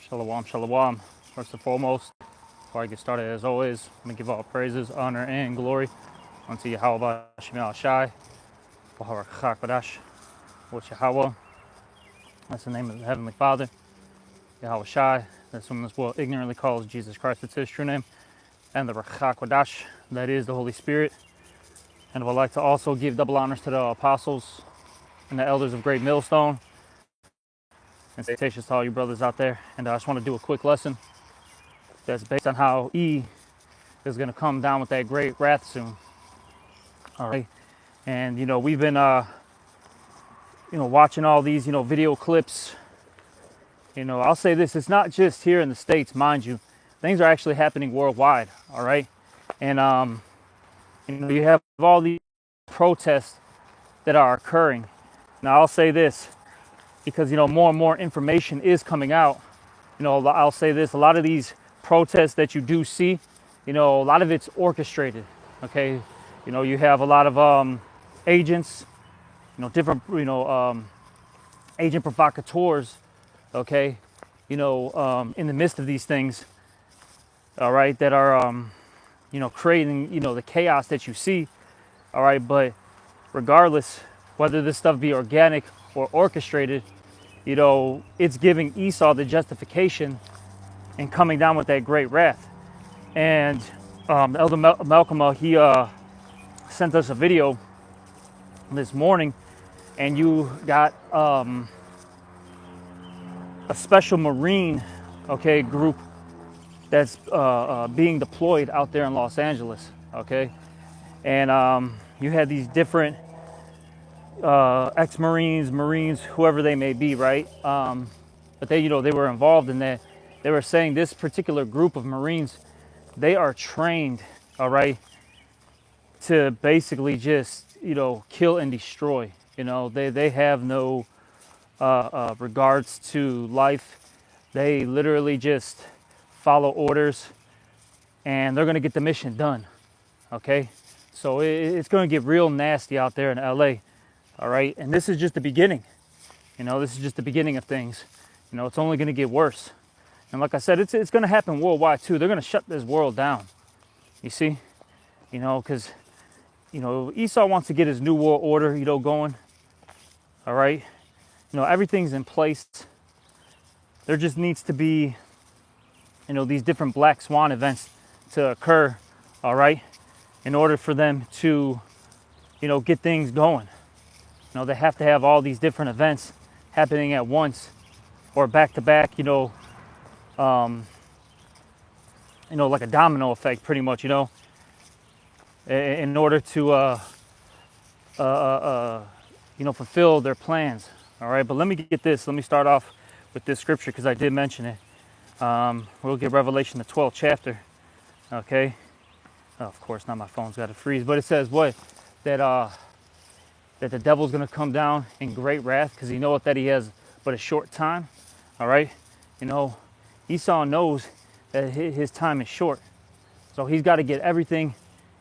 Shalom, shalom. First and foremost, before I get started, as always, I'm going to give all praises, honor, and glory unto Yahweh Shemel Shai, Baharak Chakadash, which Yahweh, that's the name of the Heavenly Father, Yahweh Shai, that's whom this world ignorantly calls Jesus Christ, it's his true name, and the Rachakwadash, that is the Holy Spirit. And I would like to also give double honors to the apostles and the elders of Great Millstone, and salutations to all you brothers out there. And I just want to do a quick lesson that's based on how E is going to come down with that great wrath soon. All right. And, we've been, watching all these, video clips. I'll say this, it's not just here in the States, mind you. Things are actually happening worldwide. All right. And, you have all these protests that are occurring. Now, I'll say this because, more and more information is coming out. I'll say this, a lot of these protests that you do see, a lot of it's orchestrated, okay? You have a lot of agents, different, agent provocateurs, okay? In the midst of these things, all right, that are, creating, the chaos that you see, all right? But regardless, whether this stuff be organic or orchestrated, it's giving Esau the justification and coming down with that great wrath. And Elder Malcolm, he sent us a video this morning, and you got a special Marine, okay, group that's being deployed out there in Los Angeles, okay? And you had these different ex-Marines, Marines, whoever they may be, right? But they were involved in that. They were saying this particular group of Marines, they are trained, all right, to basically just, kill and destroy. They have no regards to life. They literally just follow orders, and they're going to get the mission done, okay? So it's going to get real nasty out there in LA, all right? And this is just the beginning. This is just the beginning of things. It's only going to get worse. And like I said, it's going to happen worldwide too. They're going to shut this world down. You see? Because, Esau wants to get his new world order, going. All right? Everything's in place. There just needs to be, these different black swan events to occur, all right? In order for them to, get things going. They have to have all these different events happening at once or back to back, like a domino effect, pretty much, in order to, fulfill their plans. All right, but let me get this. Let me start off with this scripture because I did mention it. We'll get Revelation, the 12th chapter. Okay. Oh, of course, now my phone's got to freeze, but it says what? That the devil's going to come down in great wrath because he knoweth that he has but a short time. All right. Esau knows that his time is short. So he's got to get everything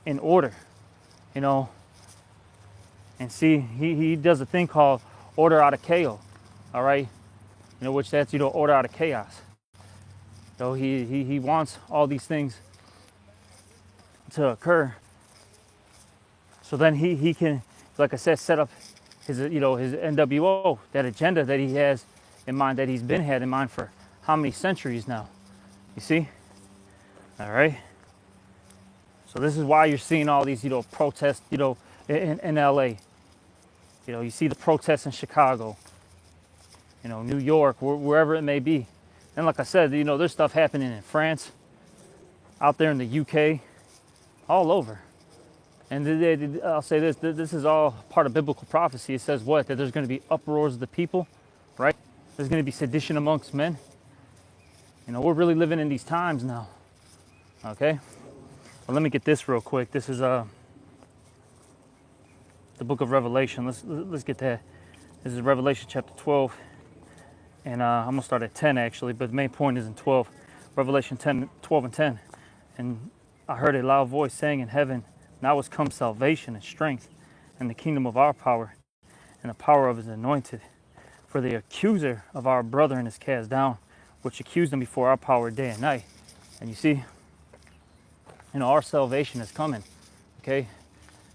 in order, And see, he does a thing called order out of chaos, all right? Which that's, order out of chaos. So he wants all these things to occur. So then he can, like I said, set up his, his NWO, that agenda that he has in mind, that he's had in mind for how many centuries now? You see? All right. So this is why you're seeing all these, protests, in LA. You see the protests in Chicago, New York, wherever it may be. And like I said, there's stuff happening in France, out there in the UK, all over. And I'll say this is all part of biblical prophecy. It says what? That there's going to be uproars of the people, right? There's going to be sedition amongst men. We're really living in these times now. Okay? Well, let me get this real quick. This is the book of Revelation. Let's get that. This is Revelation chapter 12. And I'm going to start at 10 actually, but the main point is in 12. Revelation 10, 12 and 10. And I heard a loud voice saying in heaven, now has come salvation and strength and the kingdom of our power and the power of his anointed. For the accuser of our brethren is cast down, which accused them before our power day and night. And you see, our salvation is coming, okay?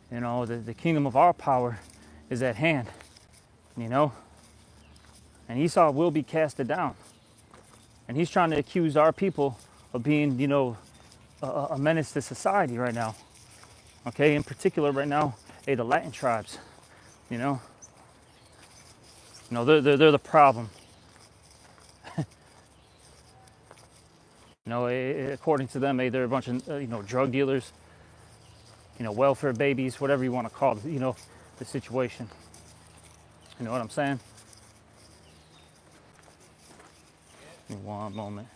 The kingdom of our power is at hand, and Esau will be casted down. And he's trying to accuse our people of being, a menace to society right now, okay? In particular right now, the Latin tribes, they're the problem. According to them, they're a bunch of, drug dealers, welfare babies, whatever you want to call it, the situation. You know what I'm saying? Give me one moment.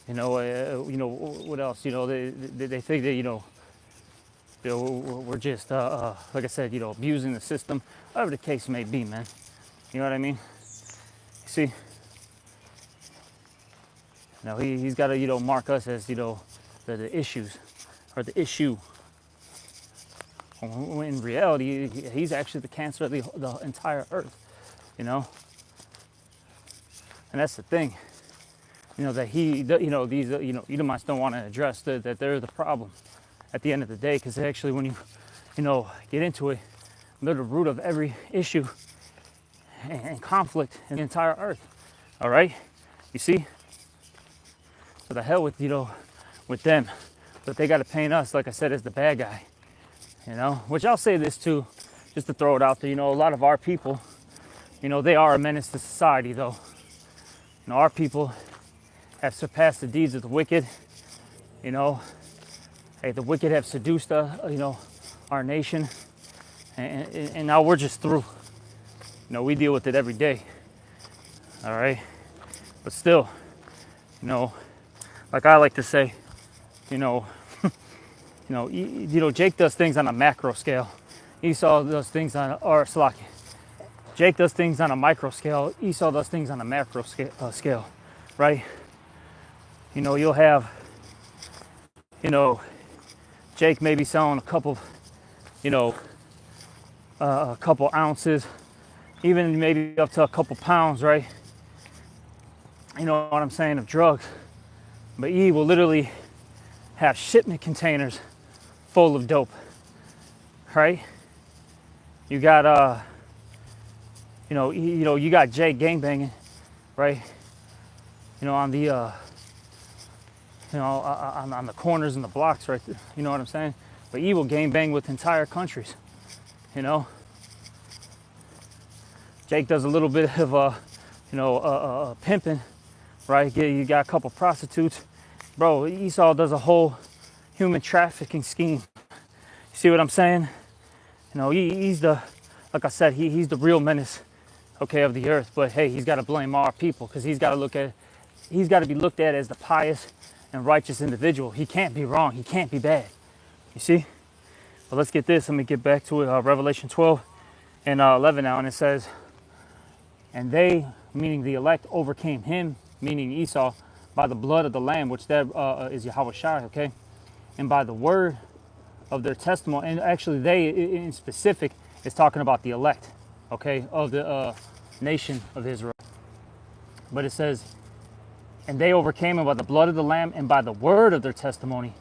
What else? They think that, we're just, like I said, abusing the system, whatever the case may be, man. You know what I mean? See, he's got to, mark us as, the issues or the issue. When in reality, he's actually the cancer of the entire earth, And that's the thing, that these, Edomites don't want to address that they're the problem at the end of the day, because actually when you, get into it, they're the root of every issue and conflict in the entire earth. All right, you see. So the hell with with them, but they got to paint us, like I said, as the bad guy. Which I'll say this too, just to throw it out there. A lot of our people, they are a menace to society, though. Our people have surpassed the deeds of the wicked. The wicked have seduced our nation, and now we're just through. We deal with it every day. All right, but still, like I like to say, Jake does things on a macro scale. Esau does things Jake does things on a micro scale. Esau does things on a macro scale, right? You'll have, Jake maybe selling a couple ounces, even maybe up to a couple pounds, right? You know what I'm saying, of drugs. But E will literally have shipment containers full of dope, right? You got you got Jake gangbanging, right? On the on the corners and the blocks, right? You know what I'm saying? But E will gangbang with entire countries, Jake does a little bit of pimping, right? You got a couple prostitutes, bro. Esau does a whole human trafficking scheme. You see what I'm saying? He's the, like I said, he's the real menace, okay, of the earth. But hey, he's got to blame our people, because he's got to be looked at as the pious and righteous individual. He can't be wrong. He can't be bad. You see? But let's get this. Let me get back to it. Revelation 12 and 11 now, and it says, and they, meaning the elect, overcame him, meaning Esau, by the blood of the Lamb, which that is Yahweh Shai, okay? And by the word of their testimony. And actually they, in specific, is talking about the elect, okay, of the nation of Israel. But it says, and they overcame him by the blood of the Lamb and by the word of their testimony.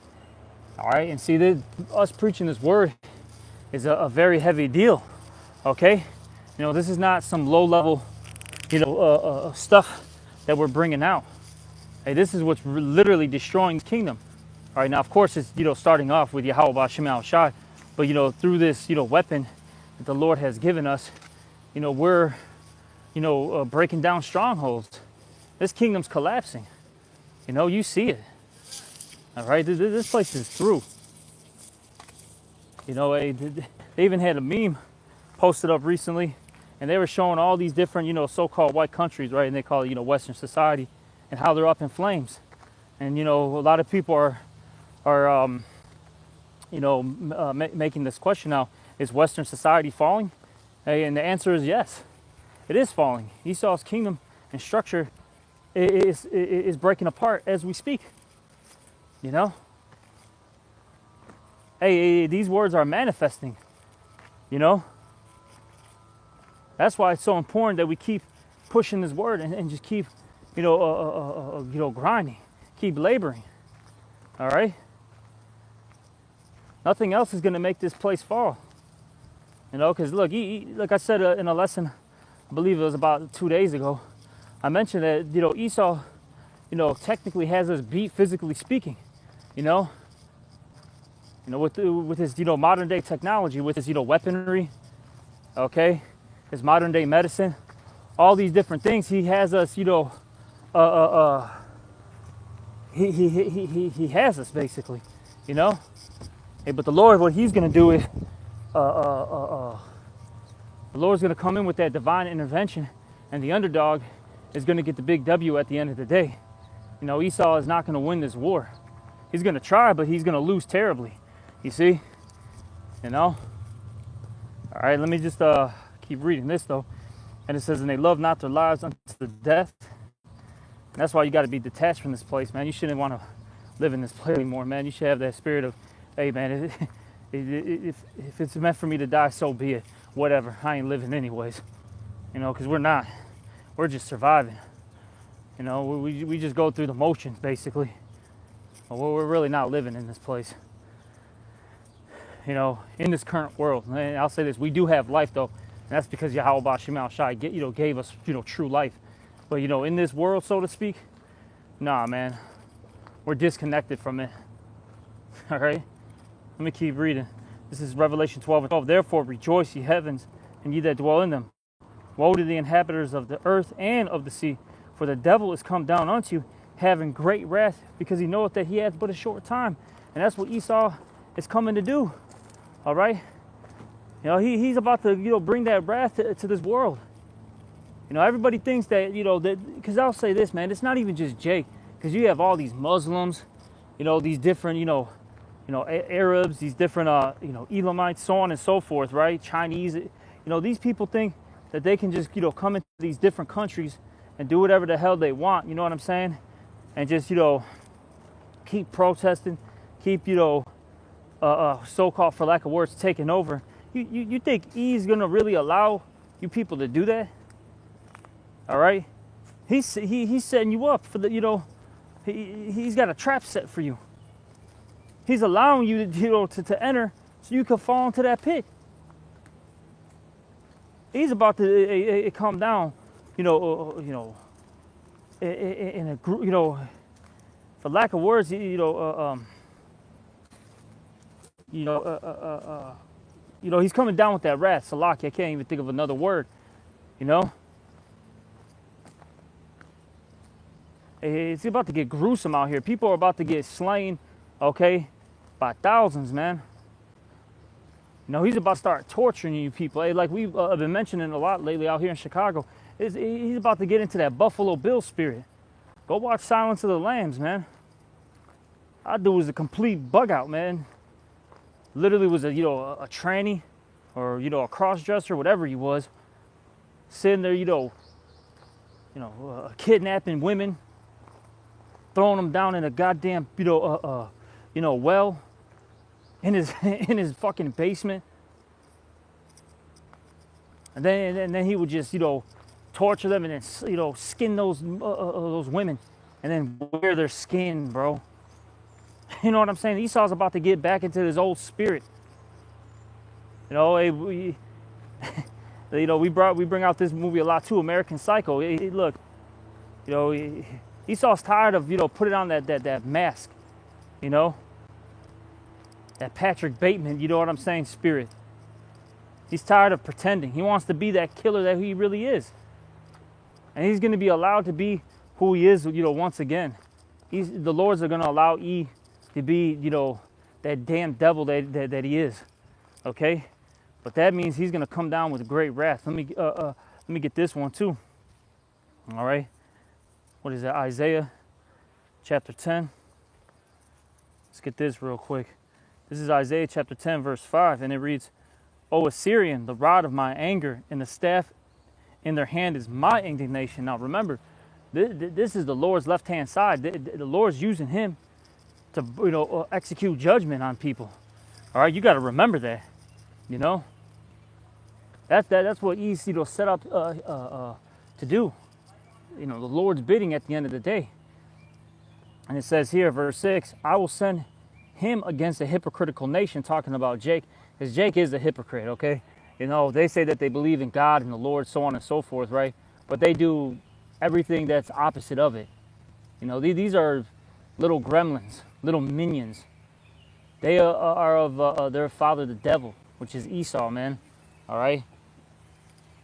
All right, and see, us preaching this word is a very heavy deal, okay? This is not some low-level, stuff that we're bringing out. Hey, this is what's literally destroying the kingdom. All right, now, of course, it's, starting off with Yahweh B'Shem Al Shai, but, through this, weapon that the Lord has given us, we're, breaking down strongholds. This kingdom's collapsing. You see it. All right, this place is through. They even had a meme posted up recently, and they were showing all these different, so-called white countries, right? And they call it, Western society, and how they're up in flames. And, a lot of people are making this question now, is Western society falling? Hey, and the answer is yes, it is falling. Esau's kingdom and structure is breaking apart as we speak. Hey, these words are manifesting. That's why it's so important that we keep pushing this word and just keep, grinding, keep laboring. All right. Nothing else is going to make this place fall. Because look, like I said in a lesson, I believe it was about 2 days ago, I mentioned that, Esau, technically has us beat physically speaking, with his, modern day technology, with his, weaponry, okay, his modern day medicine, all these different things. He has us, he has us basically, Hey, but the Lord, what he's going to do is, the Lord's going to come in with that divine intervention, and the underdog is going to get the big W at the end of the day. Esau is not going to win this war. He's going to try, but he's going to lose terribly. You see? All right, let me just keep reading this, though. And it says, and they love not their lives unto the death. And that's why you got to be detached from this place, man. You shouldn't want to live in this place anymore, man. You should have that spirit of, hey, man, if it's meant for me to die, so be it. Whatever, I ain't living anyways. Because we're not. We're just surviving. We just go through the motions, basically. But we're really not living in this place. In this current world. And I'll say this, we do have life, though. And that's because Yahweh Shemal Shai gave us, true life. But, in this world, so to speak, nah, man. We're disconnected from it. All right? Let me keep reading. This is Revelation 12:12. Therefore rejoice, ye heavens, and ye that dwell in them. Woe to the inhabitants of the earth and of the sea, for the devil is come down unto you, having great wrath, because he knoweth that he hath but a short time. And that's what Esau is coming to do. All right? He's about to, bring that wrath to this world. Everybody thinks that, because I'll say this, man, it's not even just Jake, because you have all these Muslims, these different, Arabs, these different, Elamites, so on and so forth, right? Chinese, these people think that they can just, come into these different countries and do whatever the hell they want, you know what I'm saying? And just, keep protesting, keep, so-called, for lack of words, taking over. You think he's going to really allow you people to do that? All right? He's setting you up for the, he's got a trap set for you. He's allowing you to enter so you can fall into that pit. He's about to come down, in a group, for lack of words, he's coming down with that wrath. Salaki, I can't even think of another word, It's about to get gruesome out here. People are about to get slain, okay, by thousands, man. He's about to start torturing you people. Hey, like we've been mentioning a lot lately out here in Chicago. He's about to get into that Buffalo Bill spirit. Go watch Silence of the Lambs, man. That dude was a complete bug out, man. Literally was a tranny or, a cross-dresser, whatever he was. Sitting there, kidnapping women. Throwing them down in a goddamn, well. In his fucking basement. And then he would just, torture them and then, skin those women. And then wear their skin, bro. You know what I'm saying? Esau's about to get back into his old spirit. We bring out this movie a lot too, American Psycho. Look, Esau's tired of, putting on that mask, that Patrick Bateman, you know what I'm saying, spirit. He's tired of pretending. He wants to be that killer that he really is. And he's going to be allowed to be who he is, once again. The Lords are going to allow E to be, that damn devil that he is. Okay? But that means he's going to come down with great wrath. Let me get this one too. All right? What is that? Isaiah chapter 10. Let's get this real quick. This is Isaiah chapter 10, verse 5, and it reads, O Assyrian, the rod of my anger, and the staff in their hand is my indignation. Now remember, this is the Lord's left-hand side. The Lord's using him to execute judgment on people. All right, you got to remember that, That's what he's, you know, set up to do. You know, the Lord's bidding at the end of the day. And it says here, verse 6, I will send him against a hypocritical nation, talking about Jake, because Jake is a hypocrite, okay? You know, they say that they believe in God and the Lord, so on and so forth, right? But they do everything that's opposite of it. You know, these are little gremlins, little minions. They are of their father, the devil, which is Esau, man. All right?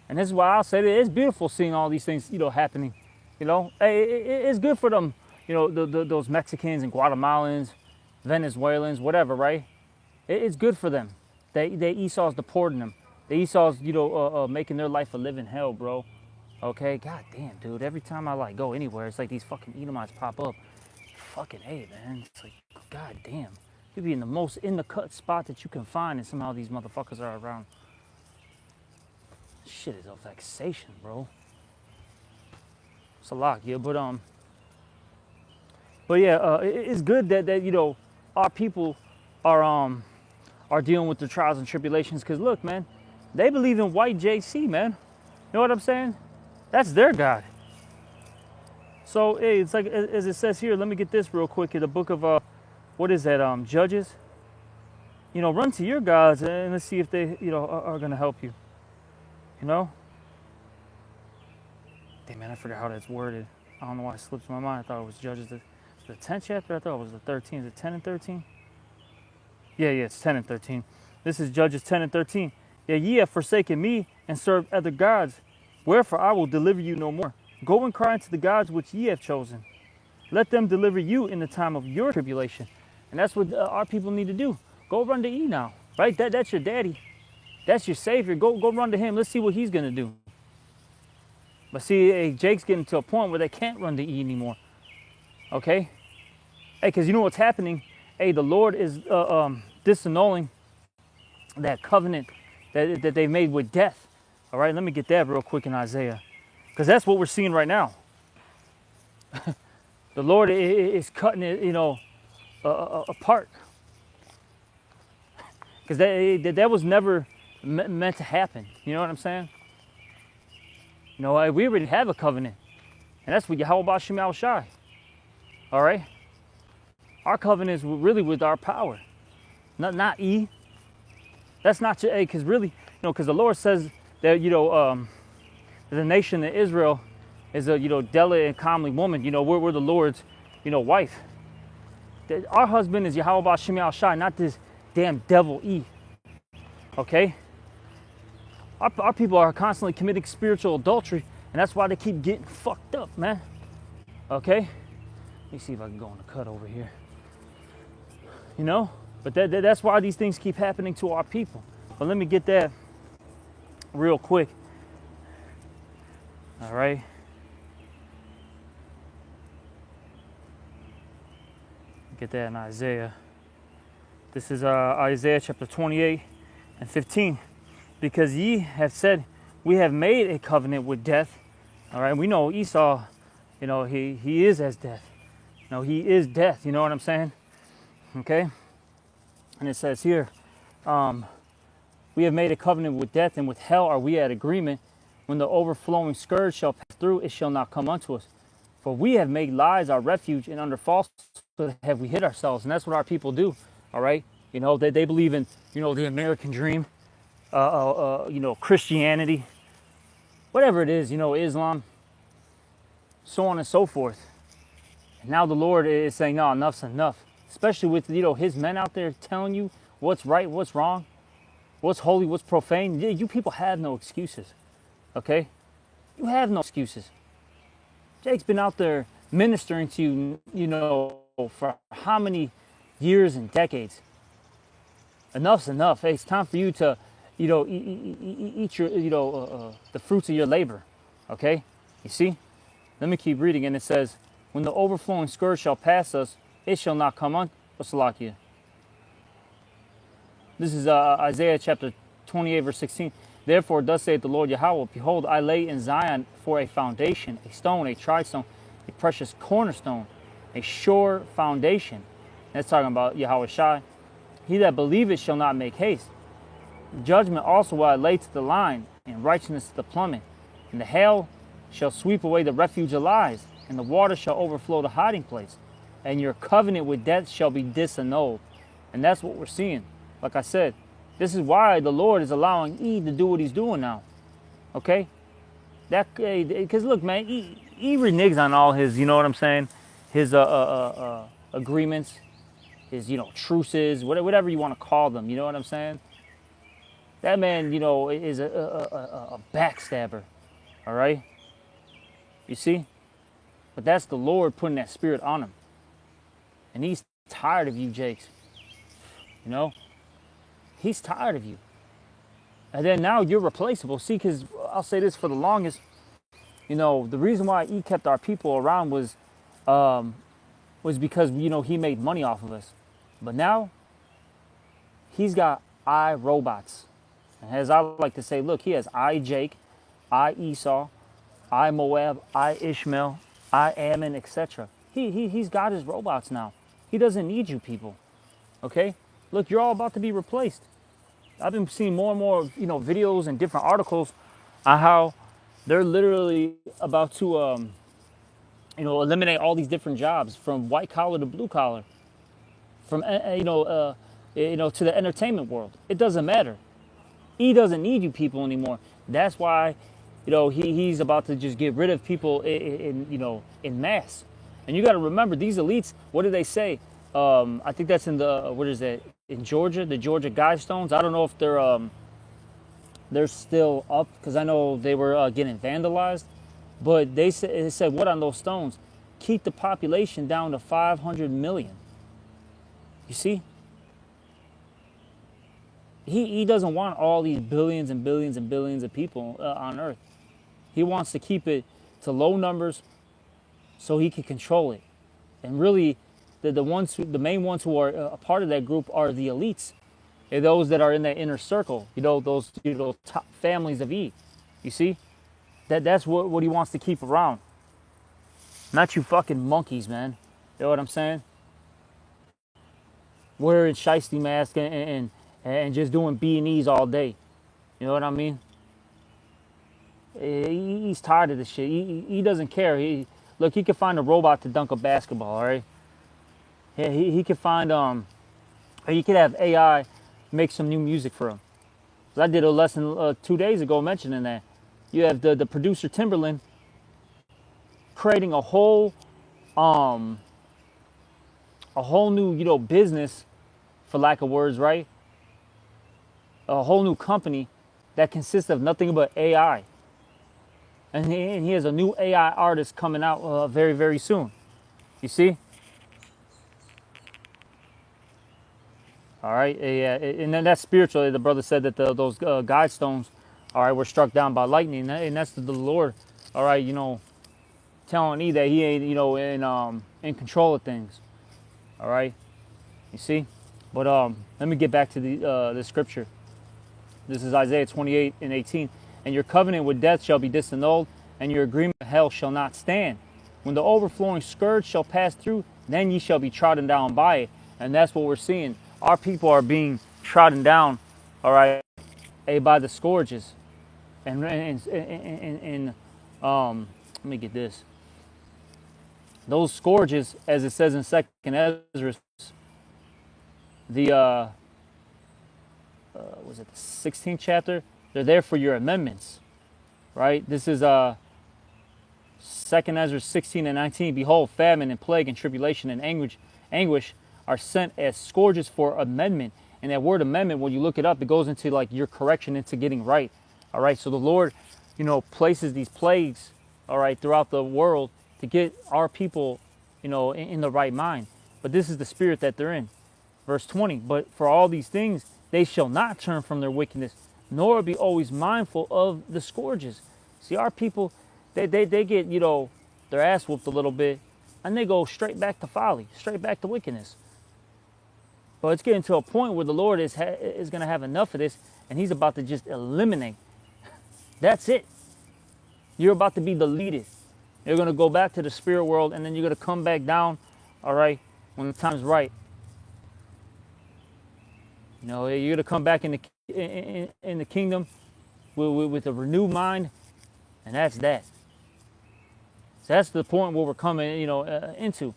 And this is why I'll say that it's beautiful seeing all these things, you know, happening. You know, it's good for them, you know, those Mexicans and Guatemalans, Venezuelans, whatever, right? It's good for them. Esau's deporting them. The Esau's, you know, making their life a living hell, bro. Okay? God damn, dude. Every time I, like, go anywhere, it's like these fucking Edomites pop up. Fucking A, man. It's like, god damn. You be in the most in-the-cut spot that you can find, and somehow these motherfuckers are around. Shit is a vexation, bro. It's a lot, yeah, but yeah, it's good that you know, our people are dealing with the trials and tribulations. Cause look, man, they believe in white JC, man. You know what I'm saying? That's their God. So hey, it's like as it says here. Let me get this real quick in the book of what is that? Judges. You know, run to your gods and let's see if they, you know, are gonna help you. You know? Damn, man, I forgot how that's worded. I don't know why it slips my mind. I thought it was Judges, the 10th chapter. I thought it was the 13th. Is it 10 and 13? Yeah, it's 10 and 13. This is Judges 10 and 13. Yeah, ye have forsaken me and served other gods. Wherefore I will deliver you no more. Go and cry unto the gods which ye have chosen. Let them deliver you in the time of your tribulation. And that's what our people need to do. Go run to E now, right? That's your daddy. That's your savior. Go run to him. Let's see what he's going to do. But see, hey, Jake's getting to a point where they can't run to E anymore. Okay? Hey, because you know what's happening? Hey, the Lord is disannulling that covenant that they made with death. All right, let me get that real quick in Isaiah. Because that's what we're seeing right now. The Lord is cutting it, you know, apart. Because that was never meant to happen. You know what I'm saying? You know, we already have a covenant. And that's with Yahweh Ba'Shem Al Shai. All right? Our covenant is really with our power. Not E. That's not your A. Because really, you know, because the Lord says that, you know, the nation of Israel is a, you know, delicate and comely woman. You know, we're the Lord's, you know, wife. Our husband is Yahweh Ba'Shem Al Shai, not this damn devil E. Okay? Our people are constantly committing spiritual adultery, and that's why they keep getting fucked up, man. Okay? Let me see if I can go on the cut over here. You know? But that's why these things keep happening to our people. But let me get that real quick. All right? Get that in Isaiah. This is Isaiah chapter 28 and 15. Because ye have said, we have made a covenant with death. All right, we know Esau, you know, he is as death. No, he is death, you know what I'm saying? Okay? And it says here, we have made a covenant with death, and with hell are we at agreement. When the overflowing scourge shall pass through, it shall not come unto us. For we have made lies our refuge, and under falsehood have we hid ourselves. And that's what our people do, all right? You know, they believe in, you know, the American dream. You know, Christianity, whatever it is, you know, Islam, so on and so forth. And now the Lord is saying, no, enough's enough. Especially with, you know, his men out there telling you what's right, what's wrong, what's holy, what's profane. You people have no excuses, okay? You have no excuses. Jake's been out there ministering to you, you know, for how many years and decades. Enough's enough. Hey, it's time for you to, you know, eat your, you know, the fruits of your labor, okay? You see? Let me keep reading, and it says, when the overflowing scourge shall pass us, it shall not come on. Salakia. This is Isaiah chapter 28, verse 16. Therefore, thus saith the Lord Yahweh, behold, I lay in Zion for a foundation, a stone, a tried stone, a precious cornerstone, a sure foundation. That's talking about Yahweh Shai. He that believeth shall not make haste. Judgment also will I lay to the line, and righteousness to the plummet. And the hail shall sweep away the refuge of lies, and the water shall overflow the hiding place. And your covenant with death shall be disannulled. And that's what we're seeing. Like I said, this is why the Lord is allowing E to do what he's doing now. Okay? Because look, man, he reneges on all his, you know what I'm saying? His agreements, his, truces, whatever you want to call them. You know what I'm saying? That man, is a backstabber. All right? You see? But that's the Lord putting that spirit on him. And he's tired of you, Jakes. He's tired of you. And then now you're replaceable. See, because I'll say this, for the longest, the reason why he kept our people around was because, he made money off of us. But now, he's got iRobots. And as I like to say, look, he has Jake, Esau, Moab, Ishmael, Ammon, etc. He's got his robots now. He doesn't need you people. Okay? Look, you're all about to be replaced. I've been seeing more and more, videos and different articles on how they're literally about to, eliminate all these different jobs, from white collar to blue collar, from, to the entertainment world. It doesn't matter. He doesn't need you people anymore. That's why, he's about to just get rid of people in mass. And you got to remember, these elites, what do they say? I think that's in the, what is that? In Georgia, the Georgia Guidestones. I don't know if they're still up, because I know they were getting vandalized. But it said what on those stones? Keep the population down to 500 million. You see? He doesn't want all these billions and billions and billions of people on Earth. He wants to keep it to low numbers so he can control it. And really, the main ones who are a part of that group are the elites, and those that are in that inner circle. Those top families of E. You see, that's what he wants to keep around. Not you fucking monkeys, man. You know what I'm saying? Wearing shiesty masks and just doing B&Es all day. You know what I mean? He's tired of this shit. He doesn't care. He can find a robot to dunk a basketball, all right? Yeah, he could find, or he could have AI make some new music for him. I did a lesson 2 days ago mentioning that. You have the producer Timberland creating a whole new, business, for lack of words, right? A whole new company that consists of nothing but AI. And he has a new AI artist coming out very, very soon. You see? All right, yeah, and then that's spiritual. The brother said that those guide stones, all right, were struck down by lightning, and that's the Lord, all right, telling E that he ain't, in control of things, all right. You see, but let me get back to the scripture. This is Isaiah 28:18. And your covenant with death shall be disannulled, and your agreement with hell shall not stand. When the overflowing scourge shall pass through, then ye shall be trodden down by it. And that's what we're seeing. Our people are being trodden down, all right, by the scourges. And let me get this. Those scourges, as it says in 2nd Ezra, the was it the 16th chapter? They're there for your amendments, right? This is 2nd Ezra 16:19. Behold, famine and plague and tribulation and anguish are sent as scourges for amendment. And that word amendment, when you look it up, it goes into like your correction, into getting right. All right. So the Lord, places these plagues, all right, throughout the world to get our people, in the right mind. But this is the spirit that they're in. Verse 20. But for all these things, they shall not turn from their wickedness, nor be always mindful of the scourges. See, our people, they get, their ass whooped a little bit, and they go straight back to folly, straight back to wickedness. But it's getting to a point where the Lord is going to have enough of this, and he's about to just eliminate. That's it. You're about to be deleted. You're going to go back to the spirit world, and then you're going to come back down, all right, when the time's right. You're going to come back in the kingdom, with a renewed mind, and that's that. So that's the point where we're coming, into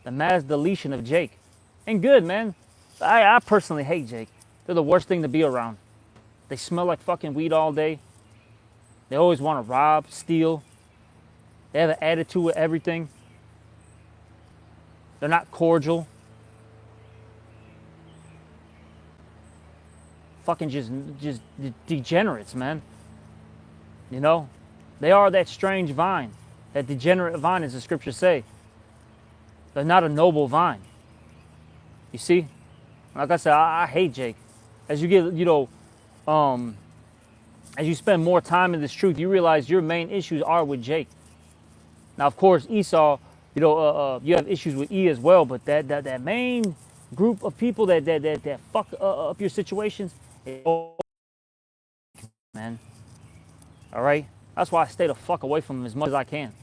the mass deletion of Jake. And good, man. I personally hate Jake. They're the worst thing to be around. They smell like fucking weed all day. They always want to rob, steal. They have an attitude with everything. They're not cordial. Fucking just degenerates, man. They are that strange vine, that degenerate vine, as the scriptures say. They're not a noble vine. You see? Like I said, I hate Jake. As you get, as you spend more time in this truth, you realize your main issues are with Jake. Now, of course, Esau, you have issues with E as well, but that main group of people that fuck up your situations, man. All right? That's why I stay the fuck away from them as much as I can.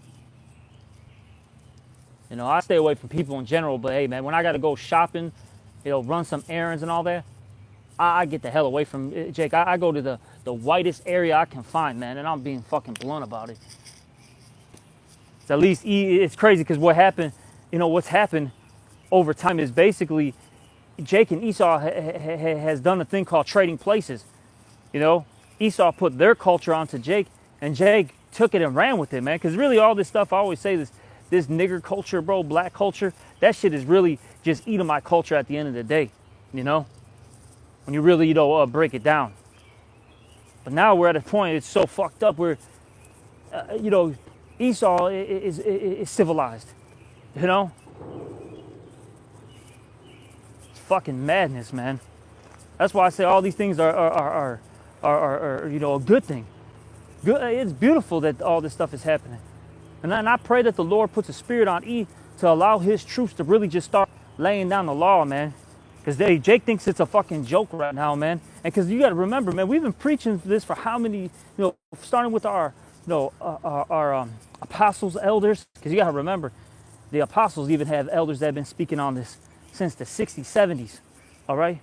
I stay away from people in general, but hey, man, when I got to go shopping, run some errands and all that, I get the hell away from Jake. I go to the whitest area I can find, man, and I'm being fucking blunt about it. So at least it's crazy because what's happened over time is basically Jake and Esau has done a thing called trading places. Esau put their culture onto Jake, and Jake took it and ran with it, man. Because really all this stuff, I always say this nigger culture, bro, black culture, that shit is really just eating my culture at the end of the day, when you really, break it down. But now we're at a point, it's so fucked up where, Esau is civilized, It's fucking madness, man. That's why I say all these things are a good thing. Good, it's beautiful that all this stuff is happening. And I pray that the Lord puts a spirit on E to allow his troops to really just start laying down the law, man. Because Jake thinks it's a fucking joke right now, man. And because you got to remember, man, we've been preaching this for how many, starting with our apostles, elders. Because you got to remember, the apostles even have elders that have been speaking on this since the 60s, 70s. All right?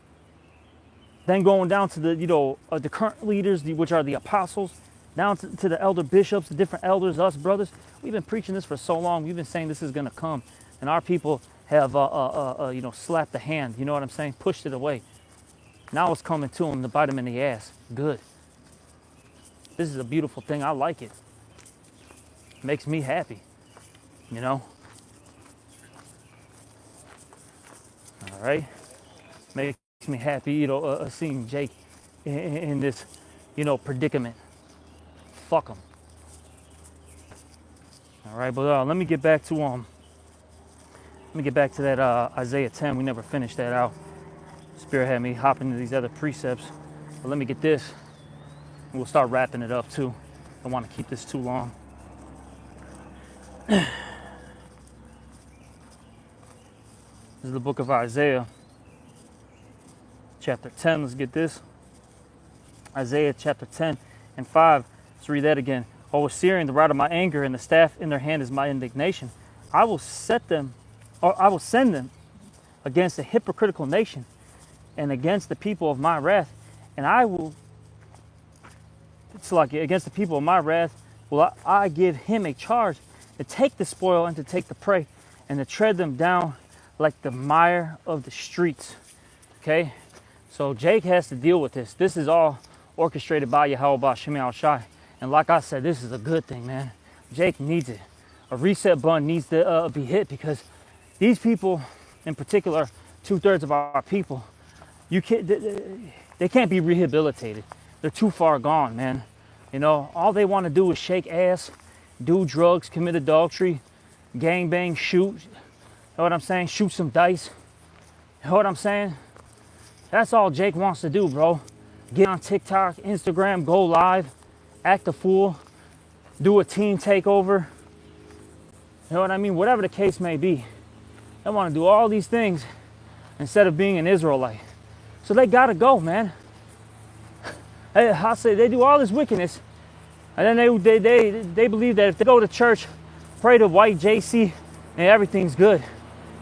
Then going down to the current leaders, which are the apostles, down to the elder bishops, the different elders, us brothers. We've been preaching this for so long. We've been saying this is going to come. And our people have, slapped the hand. You know what I'm saying? Pushed it away. Now it's coming to them to bite them in the ass. Good. This is a beautiful thing. I like it. Makes me happy. All right? Makes me happy, seeing Jake in this, predicament. Fuck him. All right, but let me get back to that Isaiah 10. We never finished that out. Spirit had me hop into these other precepts, but let me get this, and we'll start wrapping it up too. I don't want to keep this too long. This is the book of Isaiah, chapter 10. Let's get this. Isaiah chapter 10 and 5. Let's read that again. O Assyrian, the rod of my anger, and the staff in their hand is my indignation. I will send them against a hypocritical nation and against the people of my wrath. And against the people of my wrath will I give him a charge to take the spoil and to take the prey and to tread them down like the mire of the streets. Okay? So Jake has to deal with this. This is all orchestrated by Yahweh Ba'Shem Yahushai. And like I said, this is a good thing, man. Jake needs it. A reset button needs to be hit, because these people, in particular, 2/3 of our people, they can't be rehabilitated. They're too far gone, man. All they want to do is shake ass, do drugs, commit adultery, gang bang, shoot. You know what I'm saying? Shoot some dice. You know what I'm saying? That's all Jake wants to do, bro. Get on TikTok, Instagram, go live, act a fool, do a team takeover. You know what I mean? Whatever the case may be. They want to do all these things instead of being an Israelite. So they got to go, man. I say they do all this wickedness, and then they believe that if they go to church, pray to white JC, and everything's good.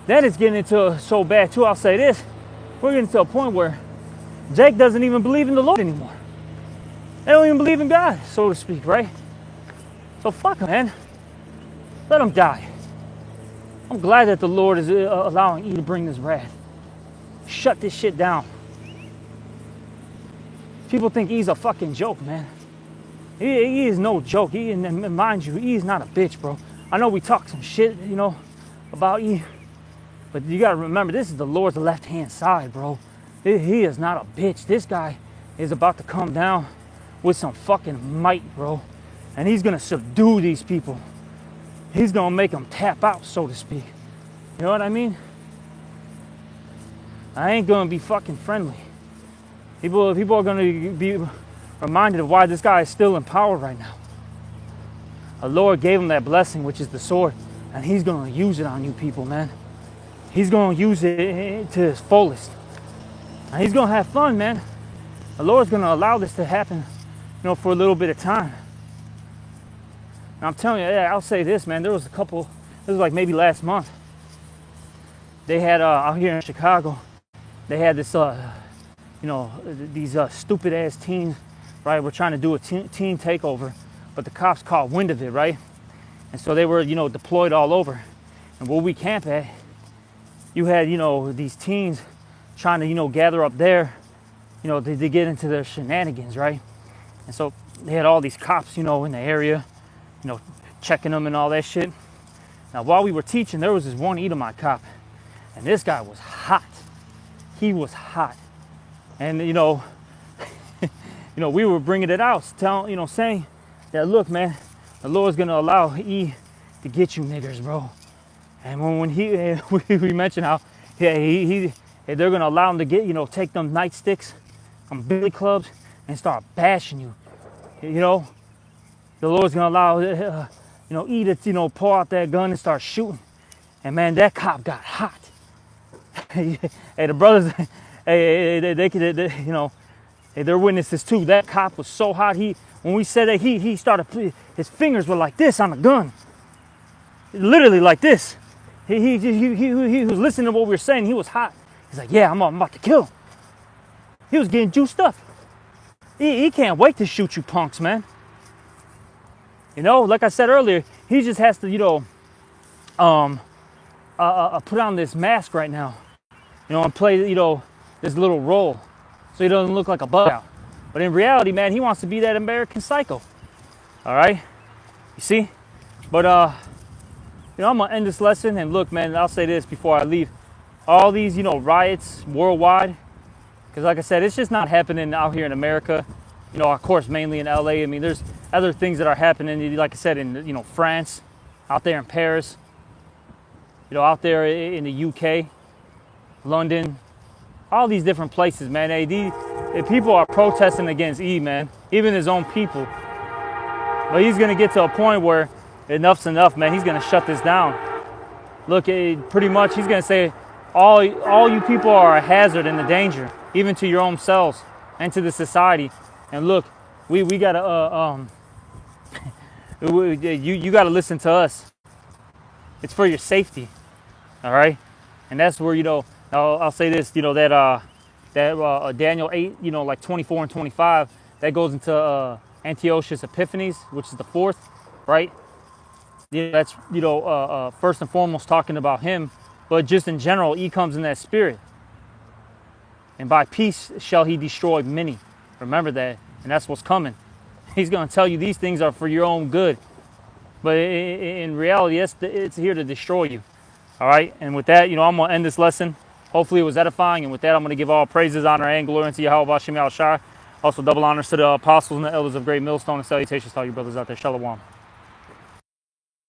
Then it's getting into so bad too. I'll say this: we're getting to a point where Jake doesn't even believe in the Lord anymore. They don't even believe in God, so to speak, right? So fuck them, man. Let them die. I'm glad that the Lord is allowing E to bring this wrath. Shut this shit down. People think E's a fucking joke, man. E is no joke. And mind you, E is not a bitch, bro. I know we talk some shit, about E, but you gotta remember, this is the Lord's left-hand side, bro. He is not a bitch. This guy is about to come down with some fucking might, bro. And he's gonna subdue these people. He's gonna make them tap out, so to speak. You know what I mean? I ain't gonna be fucking friendly. People are gonna be reminded of why this guy is still in power right now. The Lord gave him that blessing, which is the sword, and he's gonna use it on you people, man. He's gonna use it to his fullest. And he's gonna have fun, man. The Lord's gonna allow this to happen, for a little bit of time. And I'm telling you, I'll say this, man. There was this was like maybe last month. They had out here in Chicago, they had this, these stupid ass teens, right? We're trying to do a teen takeover, but the cops caught wind of it, right? And so they were, deployed all over. And where we camp at, you had, these teens trying to, gather up there, to get into their shenanigans, right? And so they had all these cops, in the area, checking them and all that shit. Now, while we were teaching, there was this one Edomite cop, and this guy was hot. He was hot. And, we were bringing it out, saying that, look, man, the Lord's going to allow E to get you niggers, bro. And when we mentioned how, they're going to allow him to get, take them nightsticks, billy clubs, and start bashing you. The Lord's going to allow, E to, pull out that gun and start shooting. And, man, that cop got hot. Hey, the brothers, they're witnesses too. That cop was so hot. When we said that, he started, his fingers were like this on the gun, literally like this. He was listening to what we were saying. He was hot. He's like, yeah, I'm about to kill him. He was getting juiced up. He can't wait to shoot you punks, man. Like I said earlier, he just has to, put on this mask right now, and play, this little role, so he doesn't look like a bug out. But in reality, man, he wants to be that American Psycho. All right, you see? But I'm gonna end this lesson, and look, man, I'll say this before I leave: all these, riots worldwide, because like I said, it's just not happening out here in America. Of course, mainly in LA. I mean, there's other things that are happening, like I said, in France, out there in Paris, out there in the UK, London, all these different places, man. The people are protesting against E, man, even his own people. But he's gonna get to a point where enough's enough, man. He's gonna shut this down. Look, pretty much, he's gonna say, all you people are a hazard and a danger, even to your own selves and to the society. And look, we gotta you gotta listen to us. It's for your safety, all right? And that's where I'll say this, that Daniel 8, like 24 and 25, that goes into Antiochus Epiphanes, which is the fourth, right? That's first and foremost talking about him, but just in general, E comes in that spirit. And by peace shall he destroy many. Remember that, and that's what's coming. He's going to tell you these things are for your own good, but in reality, it's here to destroy you. All right, and with that, I'm going to end this lesson. Hopefully it was edifying, and with that, I'm going to give all praises, honor, and glory unto Yahweh Hashem Yahushua. Also double honors to the apostles and the elders of Great Millstone, and salutations to all you brothers out there. Shalom.